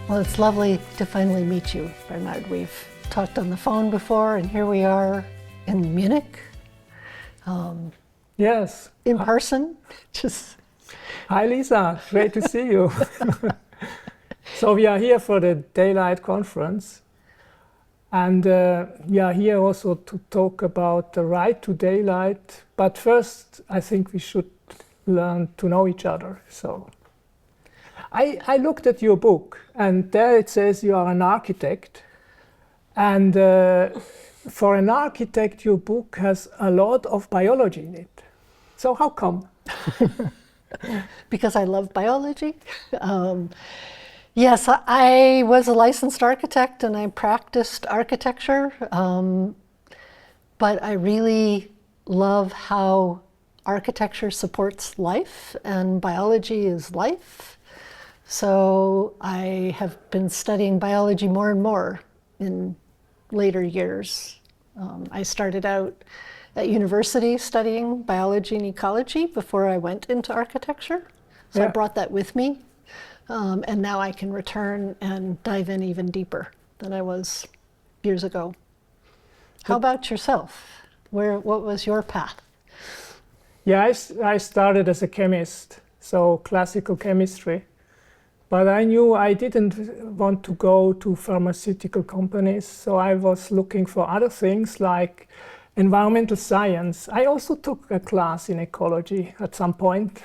Well, it's lovely to finally meet you, Bernhard. We've talked on the phone before, and here we are in Munich. Yes. In person. Just. Hi, Lisa. Great to see you. So we are here for the Daylight Conference. And we are here also to talk about the right to daylight. But first, I think we should learn to know each other. So I looked at your book, and there it says you are an architect. And for an architect, your book has a lot of biology in it. So how come? Because I love biology. Yes, I was a licensed architect and I practiced architecture, but I really love how architecture supports life and biology is life. So I have been studying biology more and more in later years. I started out at university studying biology and ecology before I went into architecture. So I brought that with me. And now I can return and dive in even deeper than I was years ago. How about yourself? What was your path? Yeah, I started as a chemist, so classical chemistry. But I knew I didn't want to go to pharmaceutical companies, so I was looking for other things like environmental science. I also took a class in ecology at some point.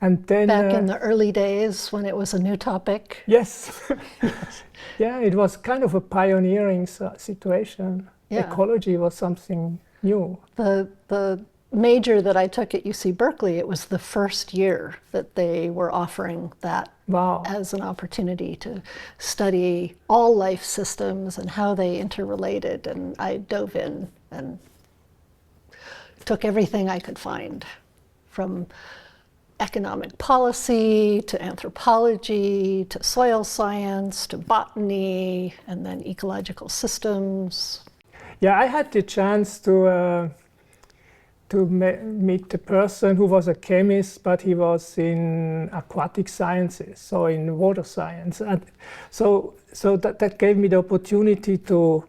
And then, back in the early days when it was a new topic. Yes. Yeah, it was kind of a pioneering situation. Yeah. Ecology was something new. The major that I took at UC Berkeley, it was the first year that they were offering that as an opportunity to study all life systems and how they interrelated. And I dove in and took everything I could find, from economic policy, to anthropology, to soil science, to botany, and then ecological systems. Yeah, I had the chance to meet a person who was a chemist, but he was in aquatic sciences, so in water science. And so that gave me the opportunity to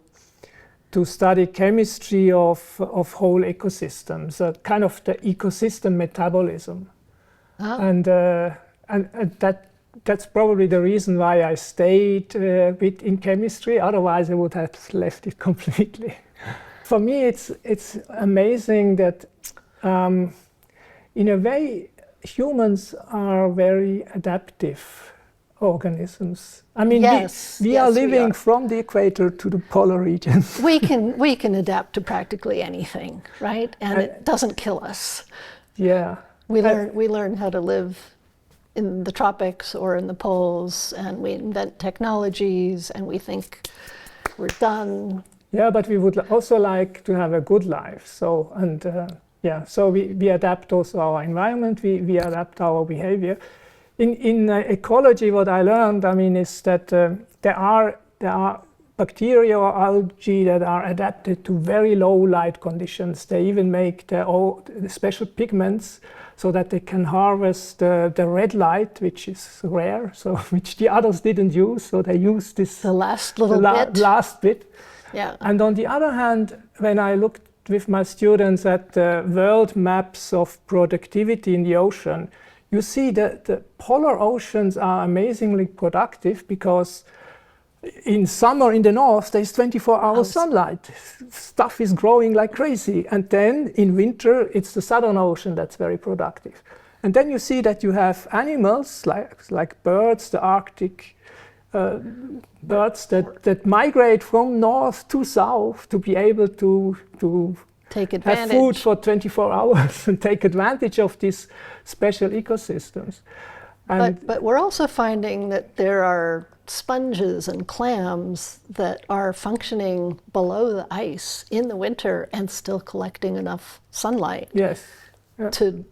study chemistry of whole ecosystems, kind of the ecosystem metabolism. Oh. And that's probably the reason why I stayed in chemistry. Otherwise, I would have left it completely. For me, it's amazing that, in a way, humans are very adaptive organisms. I mean, we are living from the equator to the polar regions. We can adapt to practically anything, right? And it doesn't kill us. Yeah. We learn how to live in the tropics or in the poles, and we invent technologies, and we think we're done. Yeah, but we would also like to have a good life. So we adapt also our environment. We adapt our behavior. In ecology, what I learned, is that there are bacteria or algae that are adapted to very low light conditions. They even make their own special pigments so that they can harvest the red light, which is rare, so which the others didn't use. So they used this the last bit. Yeah. And on the other hand, when I looked with my students at the world maps of productivity in the ocean, you see that the polar oceans are amazingly productive because in summer in the north, there's 24-hour sunlight. Stuff is growing like crazy. And then in winter, it's the Southern Ocean that's very productive. And then you see that you have animals like birds, the Arctic birds that migrate from north to south to be able to take advantage. Have food for 24 hours and take advantage of these special ecosystems. But we're also finding that there are sponges and clams that are functioning below the ice in the winter and still collecting enough sunlight to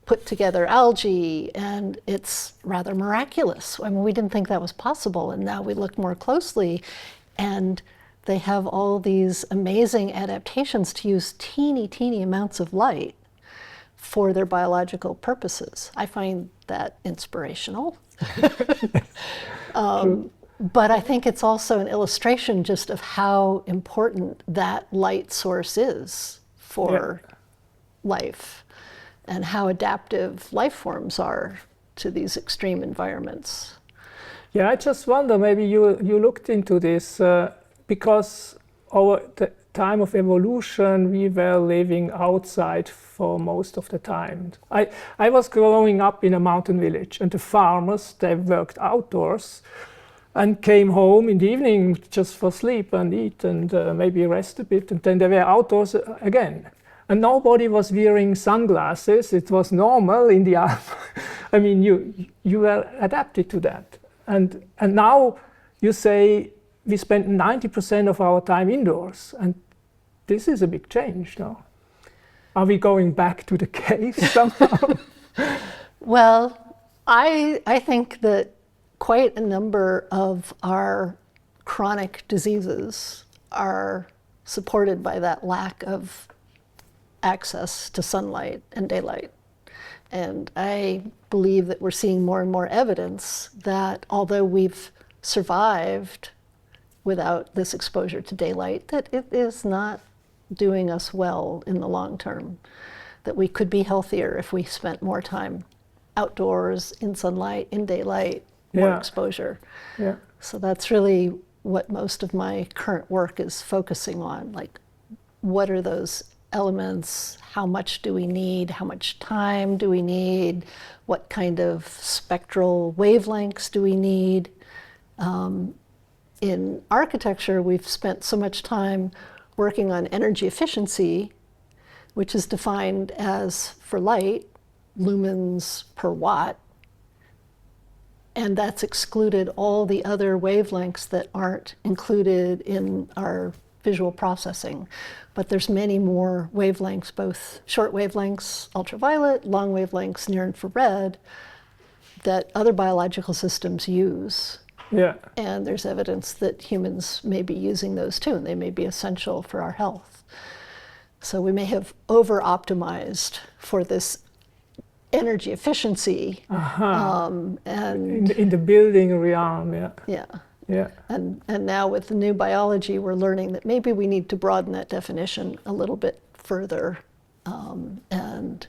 put together algae, and it's rather miraculous. I mean, we didn't think that was possible, and now we look more closely, and they have all these amazing adaptations to use teeny amounts of light for their biological purposes. I find that inspirational. But I think it's also an illustration just of how important that light source is for life, and how adaptive life forms are to these extreme environments. Yeah, I just wonder, maybe you looked into this, because over the time of evolution, we were living outside for most of the time. I was growing up in a mountain village, and the farmers, they worked outdoors and came home in the evening just for sleep and eat and maybe rest a bit, and then they were outdoors again. And nobody was wearing sunglasses. It was normal in the Alps. I mean, you were adapted to that. And now you say we spend 90% of our time indoors, and this is a big change, no? Are we going back to the cave somehow? Well, I think that quite a number of our chronic diseases are supported by that lack of access to sunlight and daylight. And I believe that we're seeing more and more evidence that although we've survived without this exposure to daylight, that it is not doing us well in the long term, that we could be healthier if we spent more time outdoors, in sunlight, in daylight, more exposure. Yeah. So that's really what most of my current work is focusing on, like what are those elements, how much do we need, how much time do we need, what kind of spectral wavelengths do we need. In architecture, we've spent so much time working on energy efficiency, which is defined as, for light, lumens per watt, and that's excluded all the other wavelengths that aren't included in our visual processing. But there's many more wavelengths, both short wavelengths, ultraviolet, long wavelengths, near infrared, that other biological systems use. Yeah. And there's evidence that humans may be using those too, and they may be essential for our health. So we may have over-optimized for this energy efficiency. And in the building realm, yeah. Yeah. And now with the new biology, we're learning that maybe we need to broaden that definition a little bit further, and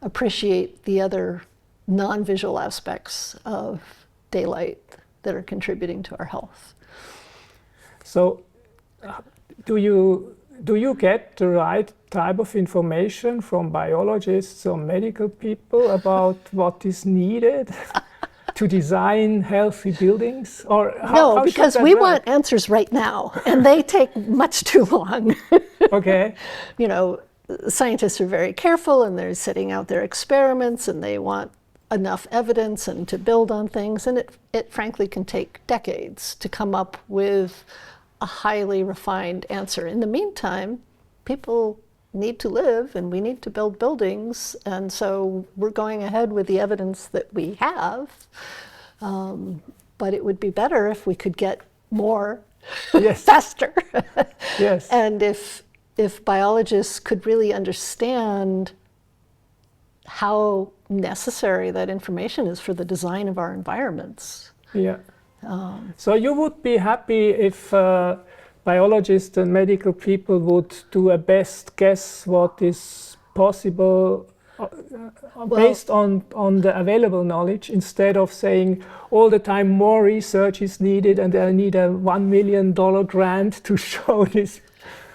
appreciate the other non-visual aspects of daylight that are contributing to our health. So do you get the right type of information from biologists or medical people about what is needed to design healthy buildings? Or no, because we want answers right now, and they take much too long. Okay. You know, scientists are very careful, and they're setting out their experiments, and they want enough evidence and to build on things, and it frankly can take decades to come up with a highly refined answer. In the meantime, people need to live, and we need to build buildings, and so we're going ahead with the evidence that we have. But it would be better if we could get more faster. Yes. And if biologists could really understand how necessary that information is for the design of our environments. Yeah. So you would be happy if biologists and medical people would do a best guess what is possible based on the available knowledge, instead of saying all the time more research is needed and I need a $1 million grant to show this.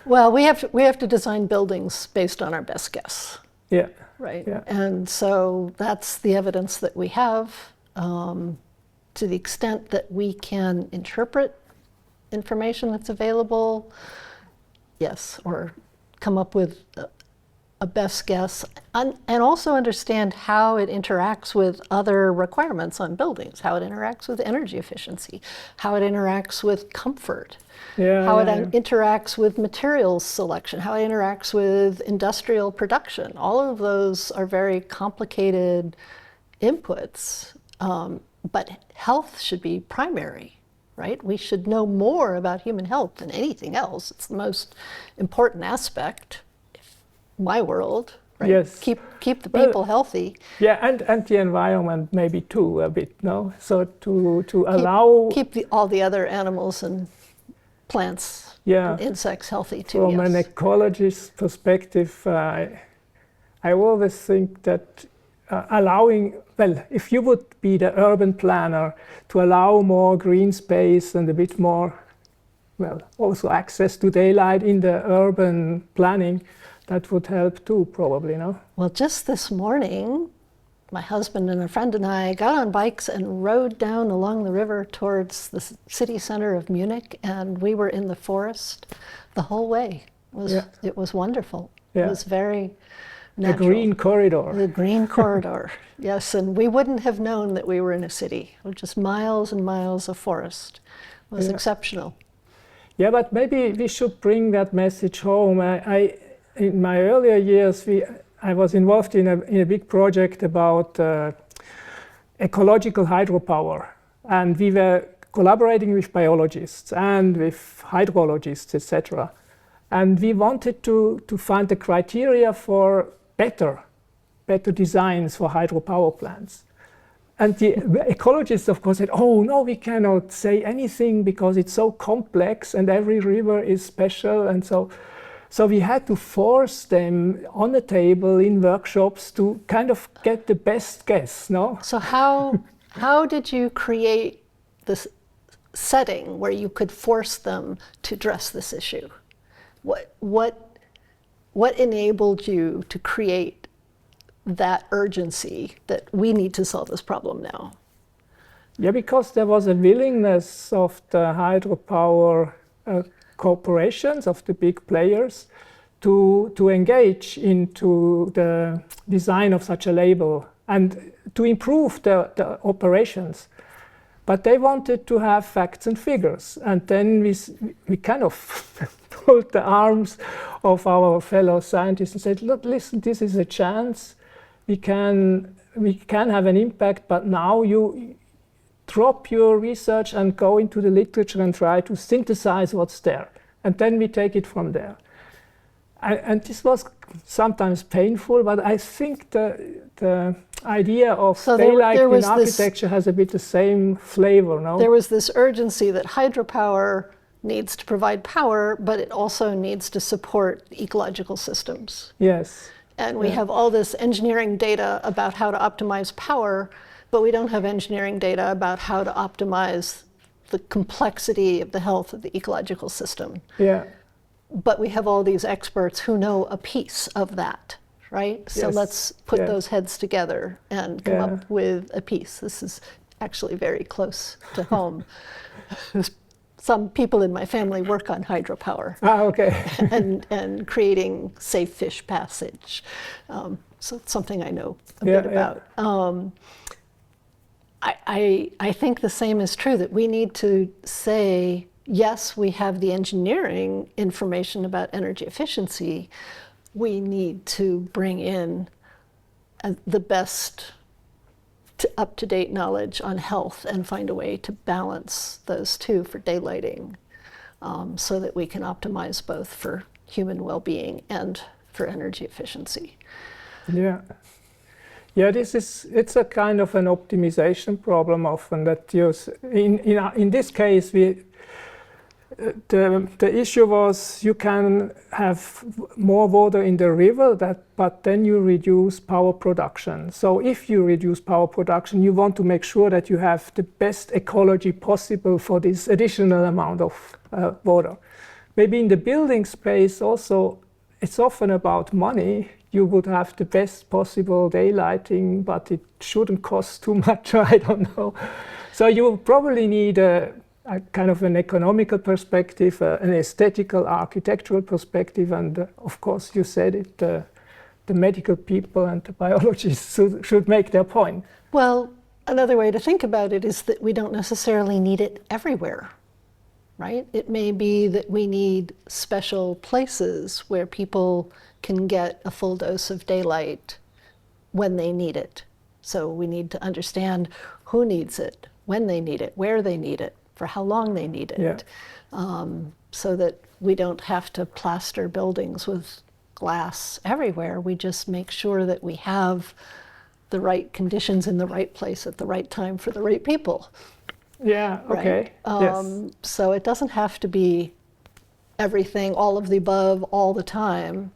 Well, we have to design buildings based on our best guess. Yeah. Right. Yeah. And so that's the evidence that we have. To the extent that we can interpret information that's available, yes, or come up with a best guess, and also understand how it interacts with other requirements on buildings, how it interacts with energy efficiency, how it interacts with comfort, how it interacts with materials selection, how it interacts with industrial production. All of those are very complicated inputs, but health should be primary, right? We should know more about human health than anything else. It's the most important aspect, my world, right? Yes. Keep the people healthy. Yeah, and the environment maybe too a bit, no? So to allow keep all the other animals and plants and insects healthy too. From an ecologist perspective, I always think that allowing, well, if you would be the urban planner, to allow more green space and a bit more, well, also access to daylight in the urban planning, that would help too, probably, no? Well, just this morning, my husband and a friend and I got on bikes and rode down along the river towards the city center of Munich, and we were in the forest the whole way. It was wonderful. It was very natural. The green corridor. The green corridor, yes. And we wouldn't have known that we were in a city. Just miles and miles of forest. It was exceptional. Yeah, but maybe we should bring that message home. In my earlier years, I was involved in a big project about ecological hydropower. And we were collaborating with biologists and with hydrologists, etc. And we wanted to find the criteria for better designs for hydropower plants. And the ecologists, of course, said, oh, no, we cannot say anything because it's so complex and every river is special. And so we had to force them on the table in workshops to kind of get the best guess, no? So how did you create this setting where you could force them to address this issue? What enabled you to create that urgency that we need to solve this problem now? Yeah, because there was a willingness of the hydropower corporations, of the big players, to engage into the design of such a label and to improve the operations. But they wanted to have facts and figures. And then we kind of pulled the arms of our fellow scientists and said, look, listen, this is a chance. We can have an impact, but now you drop your research and go into the literature and try to synthesize what's there. And then we take it from there. And this was sometimes painful, but I think the idea of daylight in architecture has a bit the same flavor, no? There was this urgency that hydropower needs to provide power, but it also needs to support ecological systems. Yes. And we have all this engineering data about how to optimize power, but we don't have engineering data about how to optimize the complexity of the health of the ecological system. Yeah. But we have all these experts who know a piece of that, right? So let's put those heads together and come up with a piece. This is actually very close to home. Some people in my family work on hydropower. Okay. and creating safe fish passage. So it's something I know a bit about. I think the same is true, that we need to say, yes, we have the engineering information about energy efficiency. We need to bring in the best up-to-date knowledge on health and find a way to balance those two for daylighting, so that we can optimize both for human well-being and for energy efficiency. Yeah. Yeah, it's a kind of an optimization problem often that in this case the issue was you can have more water in the river, but then you reduce power production. So if you reduce power production, you want to make sure that you have the best ecology possible for this additional amount of water. Maybe in the building space also, it's often about money. You would have the best possible daylighting, but it shouldn't cost too much, I don't know. So you probably need a kind of an economical perspective, an aesthetical, architectural perspective, and of course, you said it, the medical people and the biologists should make their point. Well, another way to think about it is that we don't necessarily need it everywhere, right? It may be that we need special places where people can get a full dose of daylight when they need it. So we need to understand who needs it, when they need it, where they need it, for how long they need it, so that we don't have to plaster buildings with glass everywhere. We just make sure that we have the right conditions in the right place at the right time for the right people. Yeah, okay. Right? Yes. So it doesn't have to be everything, all of the above, all the time.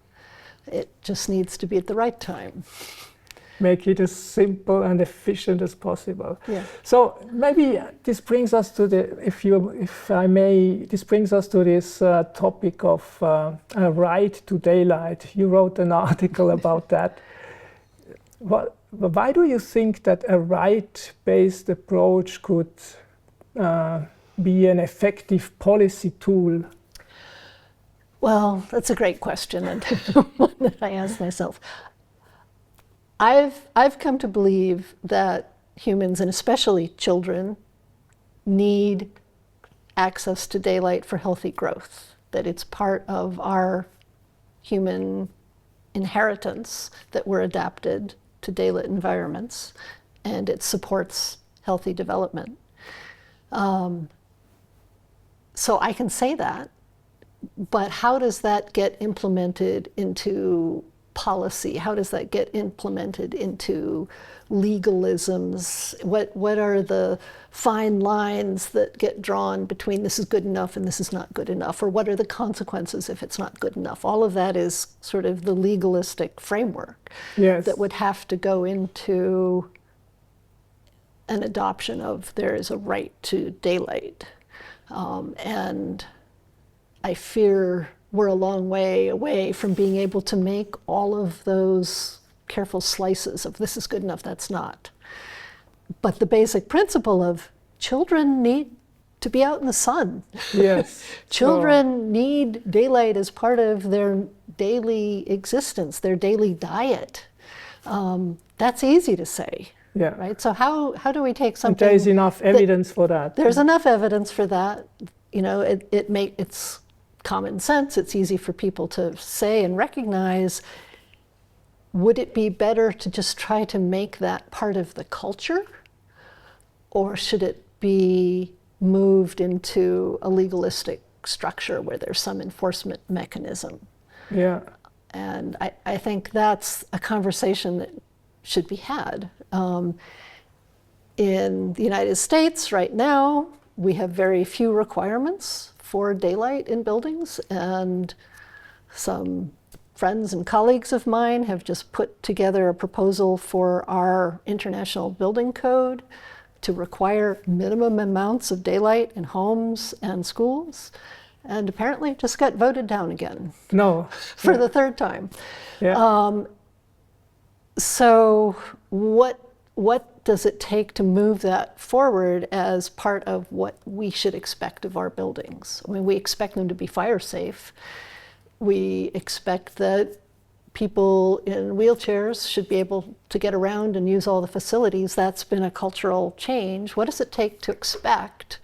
It just needs to be at the right time. Make it as simple and efficient as possible. Yeah. So maybe this brings us to if I may, this brings us to this topic of a right to daylight. You wrote an article about that. Why do you think that a right-based approach could be an effective policy tool? Well, that's a great question, and one that I ask myself. I've come to believe that humans, and especially children, need access to daylight for healthy growth, that it's part of our human inheritance that we're adapted to daylit environments, and it supports healthy development. So I can say that, but how does that get implemented into policy? How does that get implemented into legalisms? What are the fine lines that get drawn between this is good enough and this is not good enough? Or what are the consequences if it's not good enough? All of that is sort of the legalistic framework that would have to go into an adoption of there is a right to daylight. And I fear we're a long way away from being able to make all of those careful slices of this is good enough, that's not. But the basic principle of children need to be out in the sun. Yes. Children need daylight as part of their daily existence, their daily diet. That's easy to say. Yeah. Right? So how do we take something? And there is enough evidence for that. There's enough evidence for that. You know, it's common sense. It's easy for people to say and recognize. Would it be better to just try to make that part of the culture? Or should it be moved into a legalistic structure where there's some enforcement mechanism? Yeah. And I think that's a conversation that should be had. In the United States right now, we have very few requirements for daylight in buildings, and some friends and colleagues of mine have just put together a proposal for our International Building Code to require minimum amounts of daylight in homes and schools, and apparently it just got voted down again. No. For the third time. Yeah. So what does it take to move that forward as part of what we should expect of our buildings? I mean, we expect them to be fire safe. We expect that people in wheelchairs should be able to get around and use all the facilities. That's been a cultural change. What does it take to expect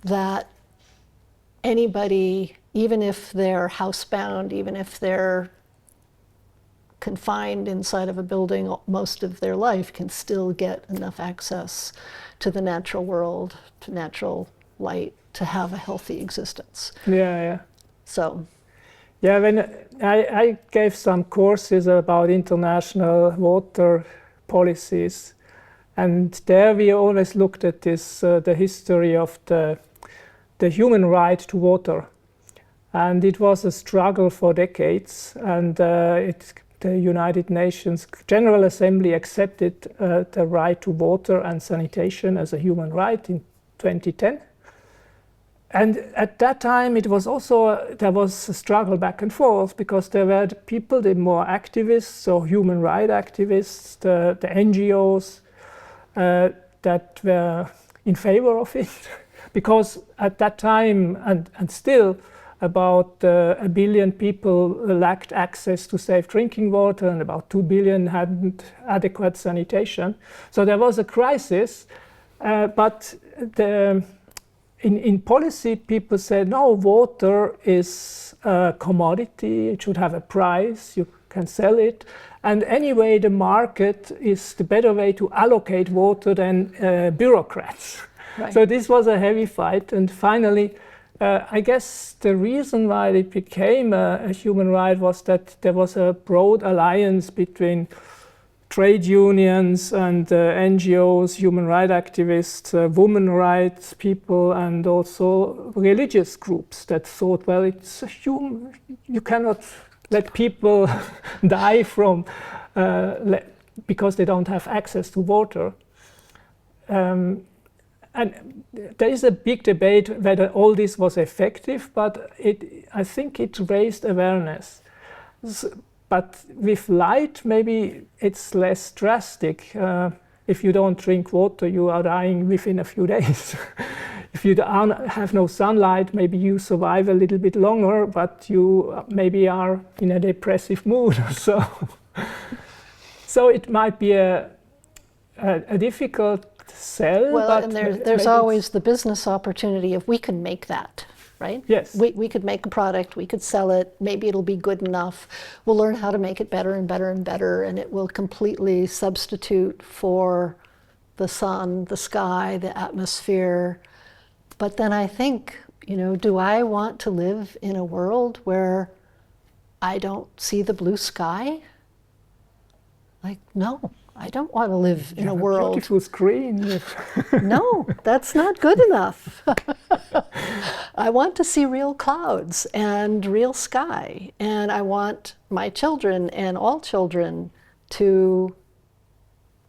that anybody, even if they're housebound, even if they're confined inside of a building most of their life, can still get enough access to the natural world, to natural light, to have a healthy existence? Yeah. So. Yeah, when I gave some courses about international water policies, and there we always looked at this, the history of the human right to water. And it was a struggle for decades, and the United Nations General Assembly accepted the right to water and sanitation as a human right in 2010. And at that time, it was also, there was a struggle back and forth, because there were the people, the more activists, so human rights activists, the NGOs that were in favor of it. Because at that time, and still, about 1 billion people lacked access to safe drinking water, and about 2 billion hadn't adequate sanitation. So there was a crisis, but in policy, people said, no, water is a commodity, it should have a price, you can sell it. And anyway, the market is the better way to allocate water than bureaucrats. Right. So this was a heavy fight, and finally, I guess the reason why it became a human right was that there was a broad alliance between trade unions and NGOs, human rights activists, women rights people, and also religious groups that thought, well, it's a human, you cannot let people die from because they don't have access to water. And there is a big debate whether all this was effective, but I think it raised awareness. But with light, maybe it's less drastic. If you don't drink water, you are dying within a few days. If you have no sunlight, maybe you survive a little bit longer, but you maybe are in a depressive mood or so. So it might be a difficult sell. Well, but and there's always the business opportunity if we can make that, right? Yes. We could make a product, we could sell it, maybe it'll be good enough. We'll learn how to make it better and better and better, and it will completely substitute for the sun, the sky, the atmosphere. But then I think, do I want to live in a world where I don't see the blue sky? Like, no. I don't want to live in a world. Beautiful screen. No, that's not good enough. I want to see real clouds and real sky. And I want my children and all children to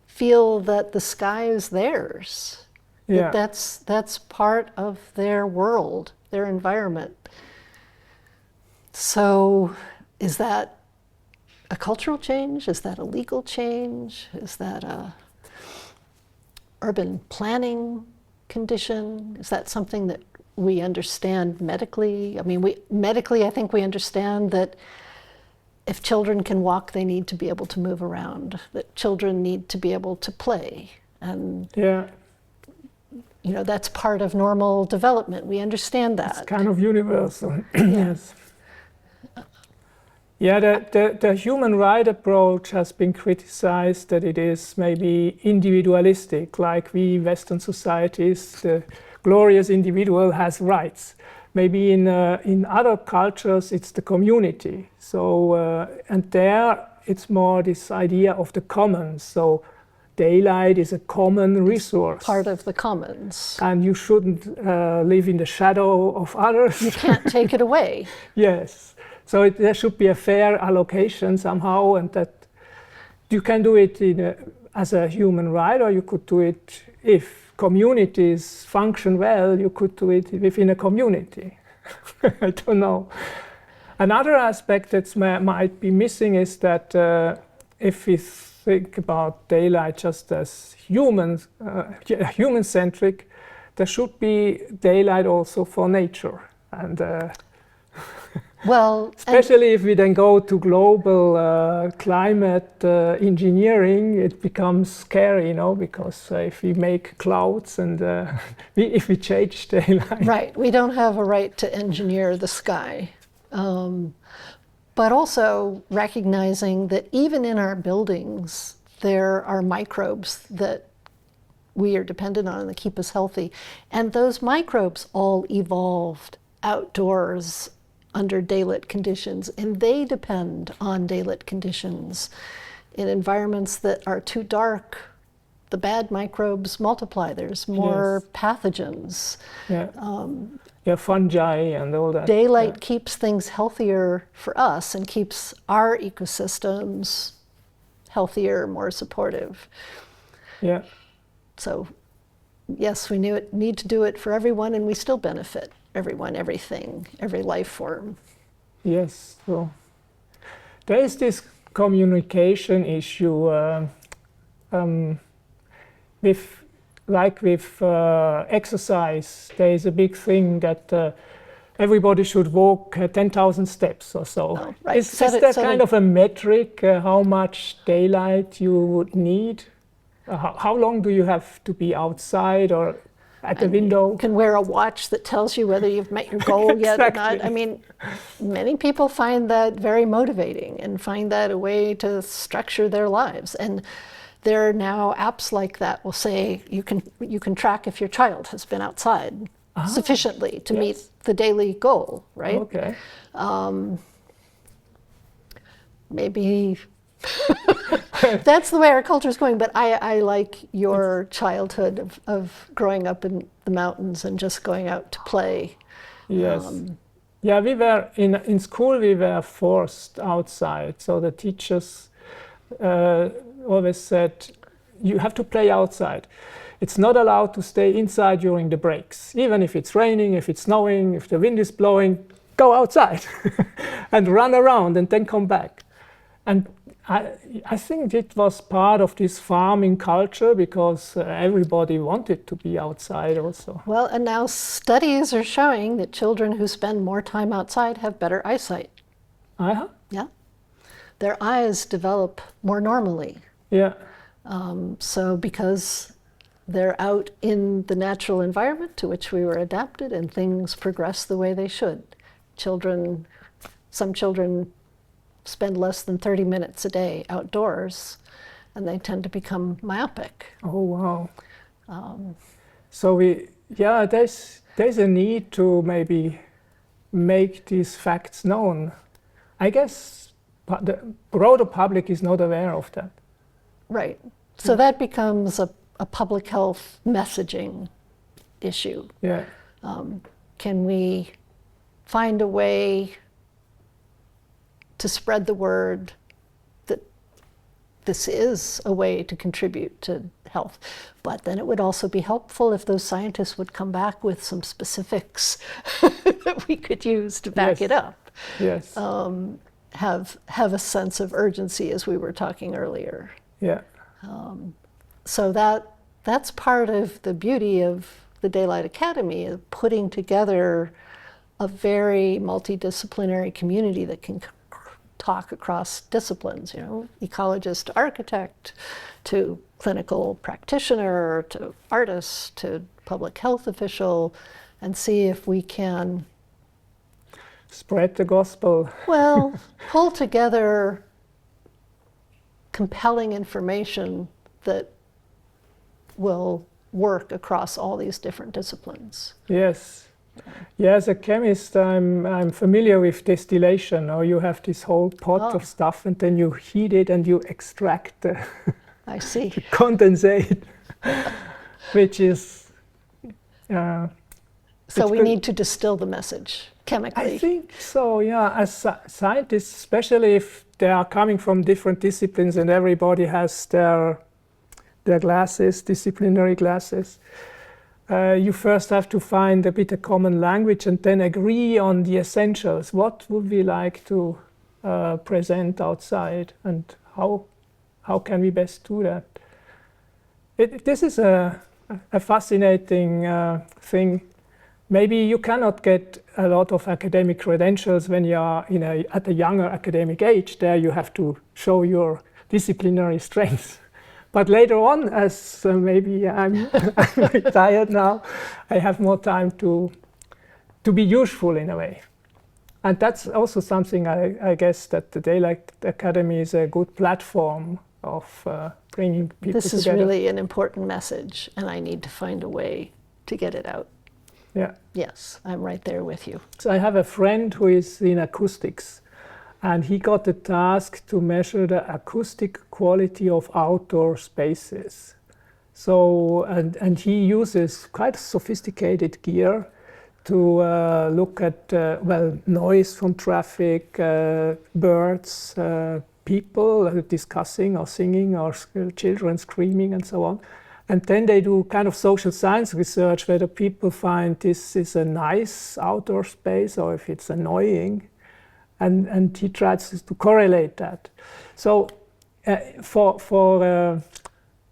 feel that the sky is theirs. Yeah. That's part of their world, their environment. So is that a cultural change? Is that a legal change? Is that a urban planning condition? Is that something that we understand medically? I mean, medically, I think we understand that if children can walk, they need to be able to move around, that children need to be able to play. And that's part of normal development. We understand that. It's kind of universal. Yes. Yeah, the human rights approach has been criticized that it is maybe individualistic, like we Western societies, the glorious individual has rights. Maybe in other cultures it's the community. So and there it's more this idea of the commons. So daylight is a common resource. Part of the commons. And you shouldn't live in the shadow of others. You can't take it away. Yes. So there should be a fair allocation somehow, and that you can do it as a human right, or you could do it if communities function well, you could do it within a community. I don't know. Another aspect that might be missing is that if we think about daylight just as human-centric, there should be daylight also for nature. And well, especially if we then go to global climate engineering, it becomes scary, because if we make clouds and if we change daylight. Right, we don't have a right to engineer the sky. But also recognizing that even in our buildings, there are microbes that we are dependent on that keep us healthy. And those microbes all evolved outdoors under daylit conditions, and they depend on daylit conditions. In environments that are too dark, the bad microbes multiply. There's more pathogens. Fungi and all that. Daylight keeps things healthier for us and keeps our ecosystems healthier, more supportive. Yeah. So, yes, we need to do it for everyone, and we still benefit. Everyone, everything, every life form. Yes, so there is this communication issue with exercise. There is a big thing that everybody should walk 10,000 steps or so. Oh, right. Is there kind of a metric how much daylight you would need? How long do you have to be outside or at the window? You can wear a watch that tells you whether you've met your goal yet or not. I mean, many people find that very motivating and find that a way to structure their lives. And there are now apps like that will say you can track if your child has been outside sufficiently to yes. meet the daily goal, right? Okay. Maybe that's the way our culture is going, but I like your childhood of growing up in the mountains and just going out to play. Yes. Yeah, we were in school, we were forced outside. So the teachers always said, you have to play outside. It's not allowed to stay inside during the breaks. Even if it's raining, if it's snowing, if the wind is blowing, go outside and run around and then come back. And I think it was part of this farming culture because everybody wanted to be outside also. Well, and now studies are showing that children who spend more time outside have better eyesight. Uh-huh. Yeah. Their eyes develop more normally. Yeah. So because they're out in the natural environment to which we were adapted and things progress the way they should. Some children spend less than 30 minutes a day outdoors and they tend to become myopic. Oh, wow. So there's a need to maybe make these facts known. I guess the broader public is not aware of that. Right. So that becomes a public health messaging issue. Yeah. Can we find a way to spread the word that this is a way to contribute to health? But then it would also be helpful if those scientists would come back with some specifics that we could use to back it up. Yes. Have a sense of urgency, as we were talking earlier. Yeah. So that's part of the beauty of the Daylight Academy, of putting together a very multidisciplinary community that can talk across disciplines, ecologist to architect, to clinical practitioner, to artist, to public health official, and see if we can spread the gospel. Well, pull together compelling information that will work across all these different disciplines. Yes. Yeah, as a chemist, I'm familiar with distillation. Or you have this whole pot of stuff, and then you heat it and you extract the, I see. the condensate, which is. So we need to distill the message chemically. I think so. Yeah, as scientists, especially if they are coming from different disciplines, and everybody has their glasses, disciplinary glasses. You first have to find a bit of common language and then agree on the essentials. What would we like to present outside, and how can we best do that? This is a fascinating thing. Maybe you cannot get a lot of academic credentials when you are at a younger academic age. There you have to show your disciplinary strengths. But later on, as maybe I'm retired now, I have more time to be useful in a way. And that's also something I guess that the Daylight Academy is a good platform of bringing people together. This is really an important message, and I need to find a way to get it out. Yeah. Yes, I'm right there with you. So I have a friend who is in acoustics, and he got the task to measure the acoustic quality of outdoor spaces. So, and he uses quite sophisticated gear to look at, noise from traffic, birds, people discussing or singing, or children screaming and so on. And then they do kind of social science research whether people find this is a nice outdoor space or if it's annoying. And he tries to correlate that. So for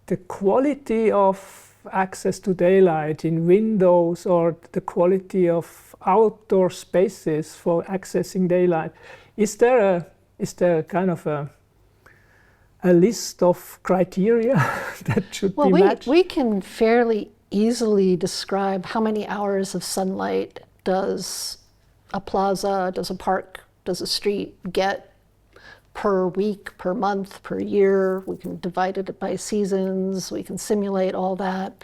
the quality of access to daylight in windows, or the quality of outdoor spaces for accessing daylight, is there kind of a list of criteria that should be matched? We can fairly easily describe how many hours of sunlight does a plaza, does a park, does a street get per week, per month, per year. We can divide it by seasons. We can simulate all that.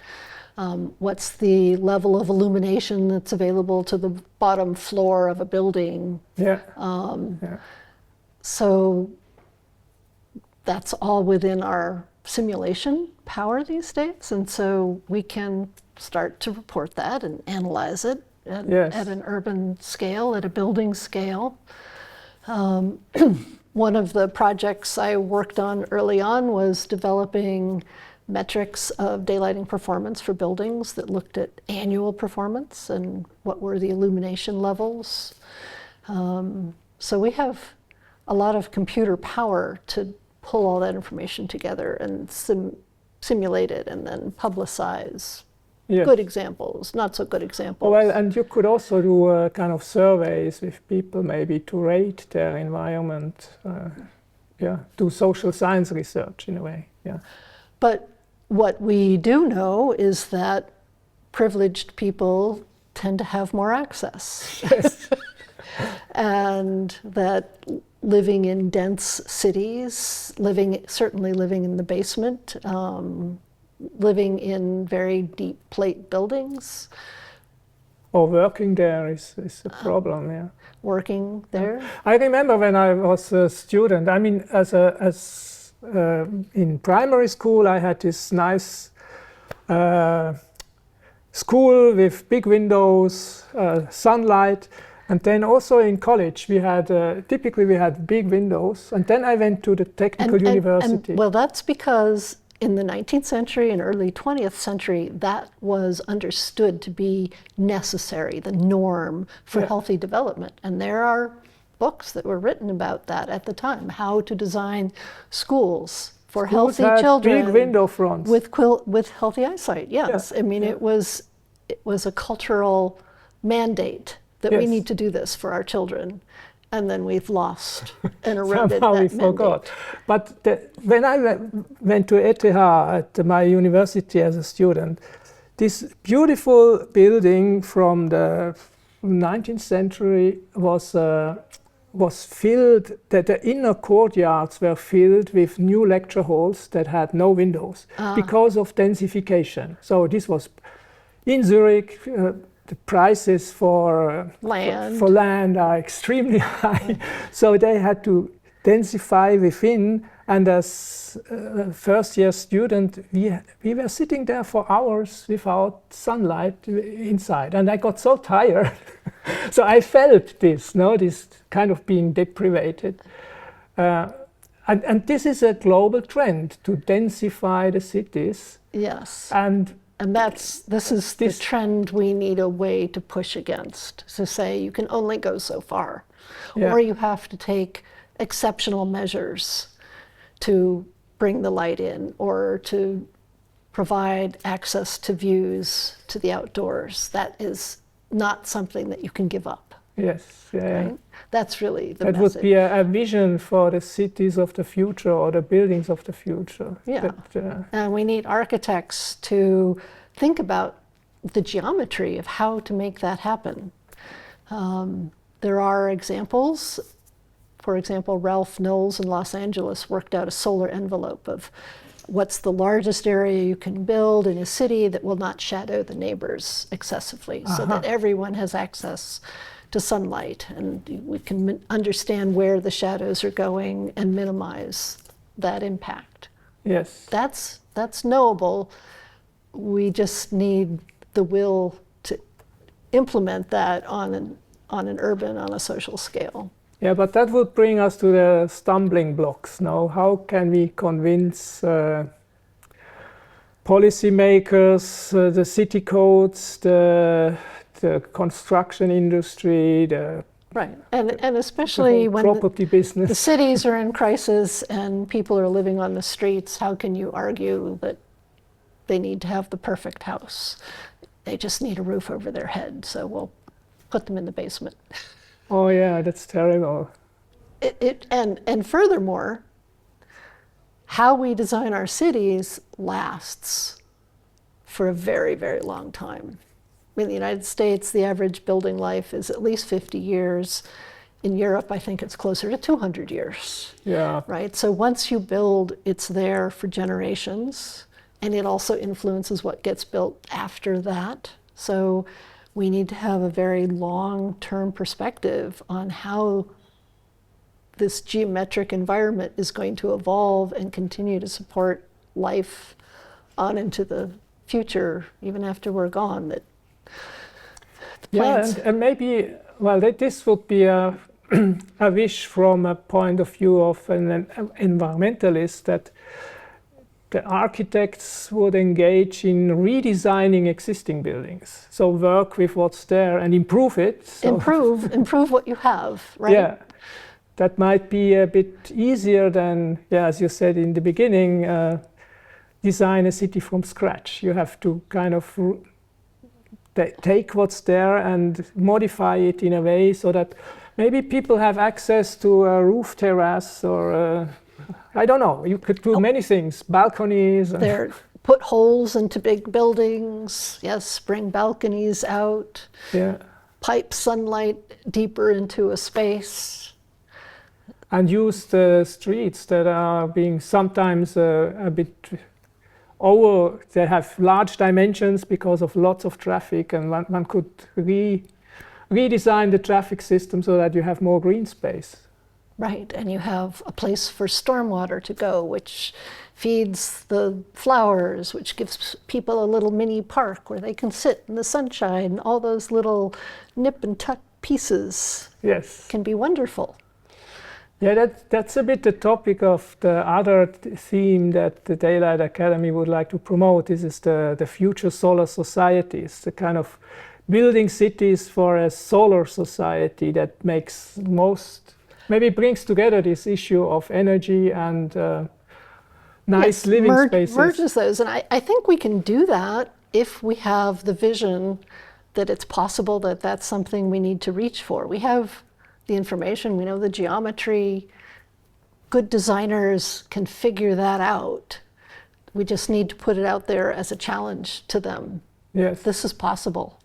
What's the level of illumination that's available to the bottom floor of a building? Yeah. So that's all within our simulation power these days, and so we can start to report that and analyze it at an urban scale, at a building scale. One of the projects I worked on early on was developing metrics of daylighting performance for buildings that looked at annual performance and what were the illumination levels. So we have a lot of computer power to pull all that information together and simulate it and then publicize good examples, not so good examples. Well, and you could also do kind of surveys with people maybe to rate their environment, do social science research in a way. Yeah. But what we do know is that privileged people tend to have more access. Yes. And that living in dense cities, certainly living in the basement, living in very deep plate buildings. Or working there is a problem, yeah. Working there? I remember when I was a student, I mean, in primary school, I had this nice school with big windows, sunlight. And then also in college, we had typically we had big windows. And then I went to the technical university. Well, that's because in the 19th century and early 20th century, that was understood to be necessary, the norm for healthy development. And there are books that were written about that at the time, how to design schools for healthy children. Big window fronts. With healthy eyesight, yes. I mean, it was a cultural mandate that we need to do this for our children, and then we've lost and eroded Somehow that we mandate. forgot. But when I went to ETH at my university as a student, this beautiful building from the 19th century was filled, the inner courtyards were filled with new lecture halls that had no windows because of densification. So this was in Zurich. The prices for land are extremely high, so they had to densify within. And as a first-year student, we were sitting there for hours without sunlight inside, and I got so tired. So I felt this kind of being deprivated. And this is a global trend to densify the cities. Yes. And this is the trend we need a way to push against, to say you can only go so far, or you have to take exceptional measures to bring the light in, or to provide access to views to the outdoors. That is not something that you can give up. Yes, right? That's really the message. That would be a vision for the cities of the future, or the buildings of the future. Yeah, and we need architects to think about the geometry of how to make that happen. There are examples. For example, Ralph Knowles in Los Angeles worked out a solar envelope of what's the largest area you can build in a city that will not shadow the neighbors excessively, so that everyone has access to sunlight, and we can understand where the shadows are going and minimize that impact. Yes. That's knowable. We just need the will to implement that on an urban, on a social scale. Yeah, but that would bring us to the stumbling blocks now. How can we convince policymakers, the city codes, the construction industry, right, and especially when property business. The cities are in crisis and people are living on the streets, how can you argue that they need to have the perfect house? They just need a roof over their head, so we'll put them in the basement. Oh yeah, that's terrible. And furthermore, how we design our cities lasts for a very, very long time. In the United States, the average building life is at least 50 years. In Europe, I think it's closer to 200 years. Yeah. Right? So once you build, it's there for generations. and it also influences what gets built after that. So we need to have a very long-term perspective on how this geometric environment is going to evolve and continue to support life on into the future, even after we're gone. That the plants. And maybe, well, this would be a, a wish from a point of view of an environmentalist, that the architects would engage in redesigning existing buildings. So work with what's there and improve it. So Improve what you have, right? Yeah, that might be a bit easier than, yeah, as you said in the beginning, design a city from scratch. You have to kind of take what's there and modify it in a way so that maybe people have access to a roof terrace, or I don't know, you could do many things, balconies. There, put holes into big buildings, yes, bring balconies out, yeah, pipe sunlight deeper into a space. And use the streets that are being sometimes a bit over, they have large dimensions because of lots of traffic, and one could redesign the traffic system so that you have more green space. Right, and you have a place for stormwater to go, which feeds the flowers, which gives people a little mini park where they can sit in the sunshine. All those little nip and tuck pieces, yes, can be wonderful. Yeah, that's a bit the topic of the other theme that the Daylight Academy would like to promote. This is the future solar societies, the kind of building cities for a solar society that makes maybe brings together this issue of energy and nice living spaces. Merges those, and I think we can do that if we have the vision that it's possible that that's something we need to reach for. We have the information, we know the geometry, good designers can figure that out. We just need to put it out there as a challenge to them. Yes. This is possible.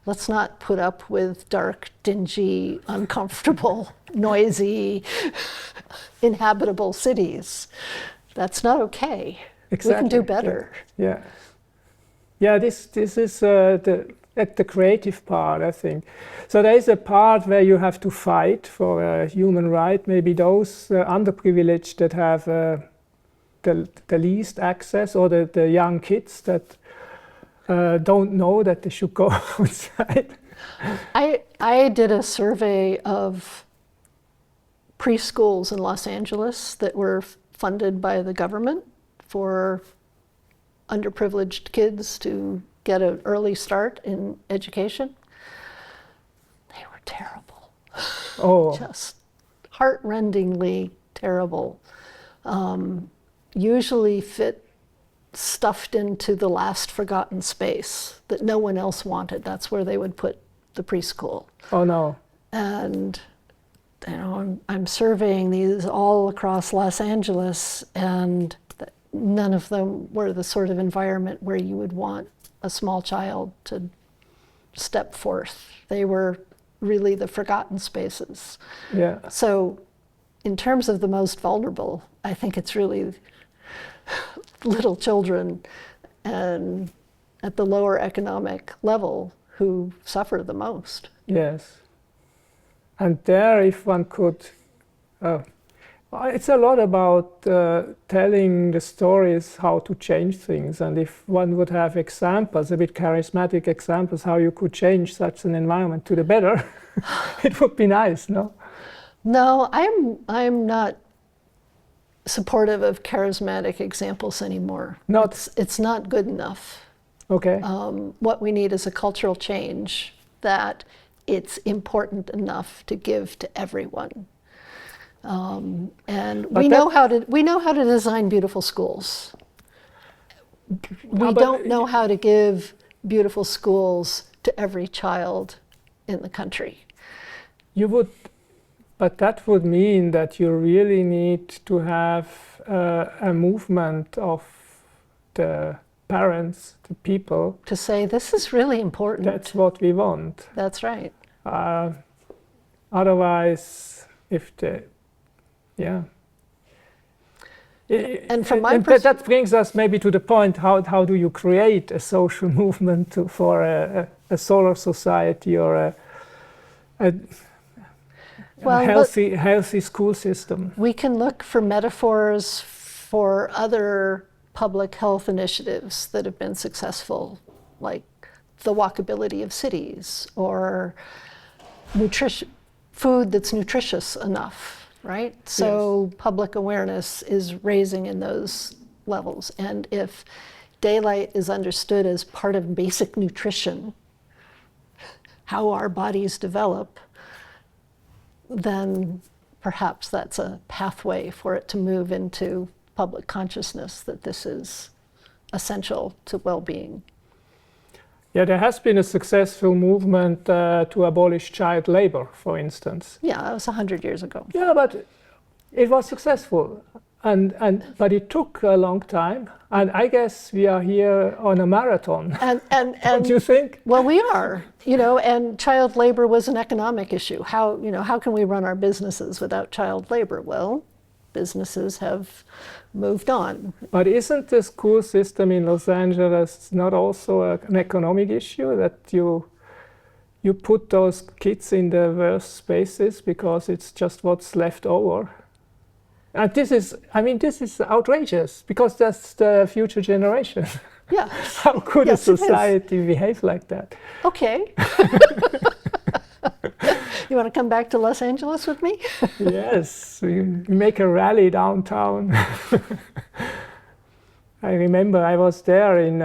Let's not put up with dark, dingy, uncomfortable, noisy, inhabitable cities. That's not okay. Exactly. We can do better. Yeah. Yeah, this is the creative part, I think. So there is a part where you have to fight for a human right, maybe those underprivileged that have the least access, or the young kids that don't know that they should go outside. I did a survey of preschools in Los Angeles that were funded by the government for underprivileged kids to get an early start in education. They were terrible. Oh. Just heart-rendingly terrible. Usually fit stuffed into the last forgotten space that no one else wanted. That's where they would put the preschool. Oh no. And you know, I'm surveying these all across Los Angeles, and none of them were the sort of environment where you would want a small child to step forth. They were really the forgotten spaces. Yeah. So in terms of the most vulnerable, I think it's really little children and at the lower economic level who suffer the most. Yes. And there, if one could, it's a lot about telling the stories how to change things, and if one would have examples, a bit charismatic examples, how you could change such an environment to the better, it would be nice, no? No, I'm not supportive of charismatic examples anymore. It's not good enough. Okay. What we need is a cultural change that it's important enough to give to everyone. And we know how to design beautiful schools. We don't know how to give beautiful schools to every child in the country. You would, but that would mean that you really need to have a movement of the parents, the people, to say this is really important. That's what we want. That's right. Otherwise, And from my that brings us maybe to the point, how do you create a social movement for a solar society or a healthy school system? We can look for metaphors for other public health initiatives that have been successful, like the walkability of cities or food that's nutritious enough, right? So yes. Public awareness is raising in those levels. And if daylight is understood as part of basic nutrition, how our bodies develop, then perhaps that's a pathway for it to move into public consciousness that this is essential to well-being. Yeah, there has been a successful movement to abolish child labor, for instance. Yeah, that was 100 years ago. Yeah, but it was successful, but it took a long time. And I guess we are here on a marathon. And don't you think? Well, we are. And child labor was an economic issue. How can we run our businesses without child labor? Well, businesses have moved on. But isn't the school system in Los Angeles not also an economic issue, that you put those kids in the worst spaces because it's just what's left over? And this is outrageous, because that's the future generation. Yeah. How could a society behave like that? Okay. You want to come back to Los Angeles with me? Yes, we make a rally downtown. I remember I was there in,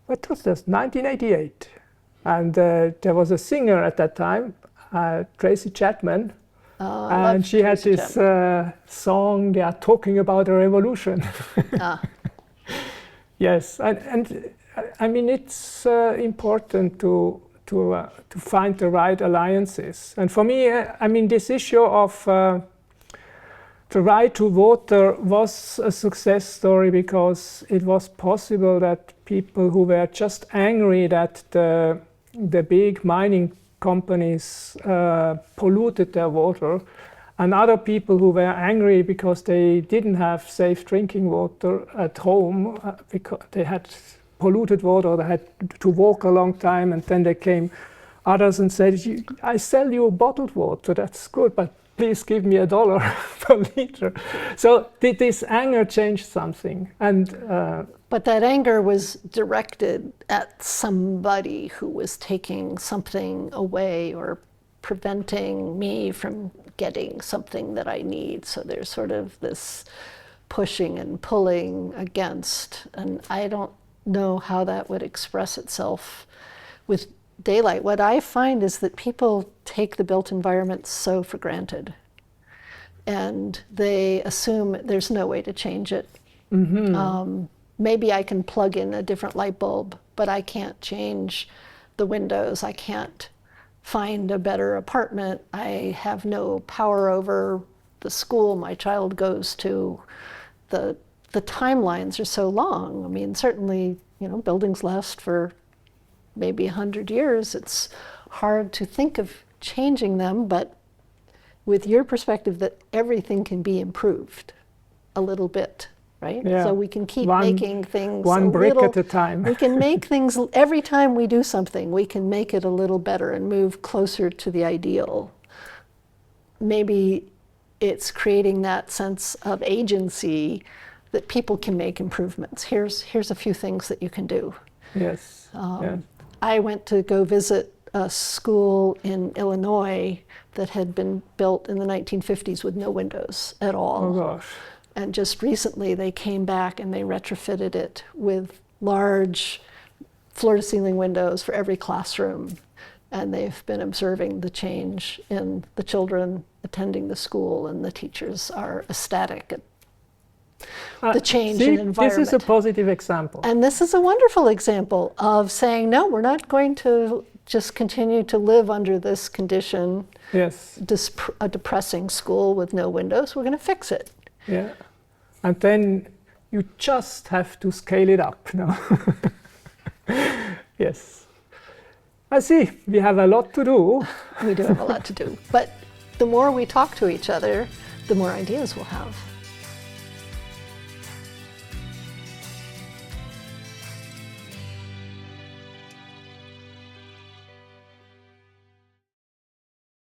what was this, 1988. And there was a singer at that time, Tracy Chapman. And she had this song, they are talking about a revolution. Yes, and I mean, it's important to find the right alliances. And for me, this issue of the right to water was a success story, because it was possible that people who were just angry that the big mining companies polluted their water, and other people who were angry because they didn't have safe drinking water at home, because they had polluted water, they had to walk a long time, and then there came others and said, I sell you bottled water, that's good, but please give me $1 per liter. So this anger changed something. But that anger was directed at somebody who was taking something away or preventing me from getting something that I need. So there's sort of this pushing and pulling against, and I don't know how that would express itself with daylight. What I find is that people take the built environment so for granted, and they assume there's no way to change it. Mm-hmm. Maybe I can plug in a different light bulb, but I can't change the windows. I can't find a better apartment. I have no power over the school my child goes to. The timelines are so long. I mean, certainly, buildings last for maybe 100 years. It's hard to think of changing them, but with your perspective that everything can be improved a little bit, right? Yeah. So we can keep making things one brick at a time. We can make things, every time we do something, we can make it a little better and move closer to the ideal. Maybe it's creating that sense of agency that people can make improvements. Here's a few things that you can do. Yes. Yeah. I went to go visit a school in Illinois that had been built in the 1950s with no windows at all. Oh gosh. And just recently they came back and they retrofitted it with large floor-to-ceiling windows for every classroom. And they've been observing the change in the children attending the school, and the teachers are ecstatic at the change in environment. This is a positive example. And this is a wonderful example of saying, no, we're not going to just continue to live under this condition, yes, a depressing school with no windows. We're going to fix it. Yeah. And then you just have to scale it up. No? Yes. I see. We have a lot to do. We do have a lot to do. But the more we talk to each other, the more ideas we'll have.